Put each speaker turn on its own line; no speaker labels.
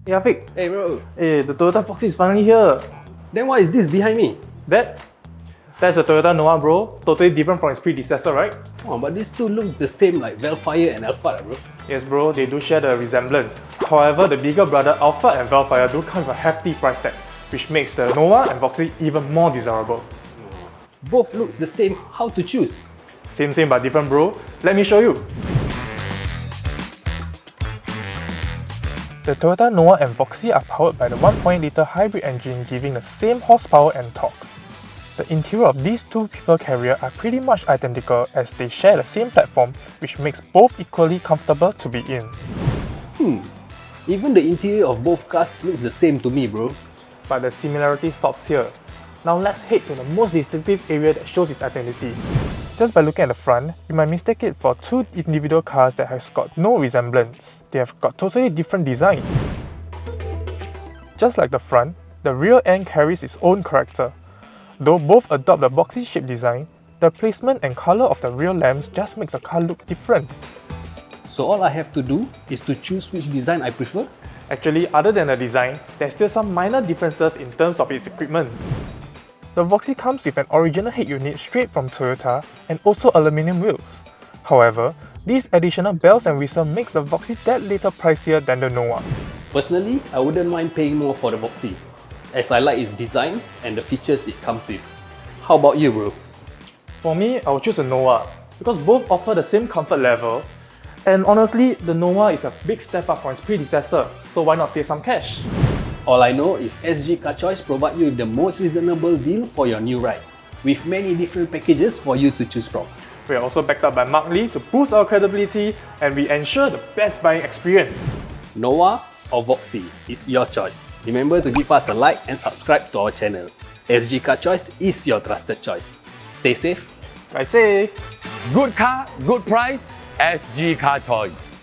Yeah, Fik.
Hey bro.
Hey, the Toyota Voxy is finally here.
Then what is this behind me?
That's the Toyota Noah, bro. Totally different from its predecessor, right?
Oh, but these two looks the same like Velfire and Alphard, bro.
Yes, bro, they do share the resemblance. However, the bigger brother Alphard and Velfire do come with a hefty price tag, which makes the Noah and Voxy even more desirable.
Both looks the same, how to choose?
Same but different, bro. Let me show you. The Toyota Noah and Voxy are powered by the 1.8-litre hybrid engine, giving the same horsepower and torque. The interior of these two people carriers are pretty much identical as they share the same platform, which makes both equally comfortable to be in.
Even the interior of both cars looks the same to me, bro.
But the similarity stops here. Now let's head to the most distinctive area that shows its identity. Just by looking at the front, you might mistake it for two individual cars that have got no resemblance. They have got totally different design. Just like the front, the rear end carries its own character. Though both adopt the boxy shape design, the placement and colour of the rear lamps just makes the car look different.
So all I have to do is to choose which design I prefer?
Actually, other than the design, there's still some minor differences in terms of its equipment. The Voxy comes with an original head unit straight from Toyota and also aluminium wheels. However, these additional bells and whistles makes the Voxy that little pricier than the Noah.
Personally, I wouldn't mind paying more for the Voxy, as I like its design and the features it comes with. How about you, bro?
For me, I would choose the Noah because both offer the same comfort level, and honestly, the Noah is a big step up from its predecessor, so why not save some cash?
All I know is SG Car Choice provide you the most reasonable deal for your new ride, with many different packages for you to choose from.
We are also backed up by Mark Lee to boost our credibility, and we ensure the best buying experience.
Noah or Voxy is your choice. Remember to give us a like and subscribe to our channel. SG Car Choice is your trusted choice. Stay safe.
Drive safe.
Good car, good price, SG Car Choice.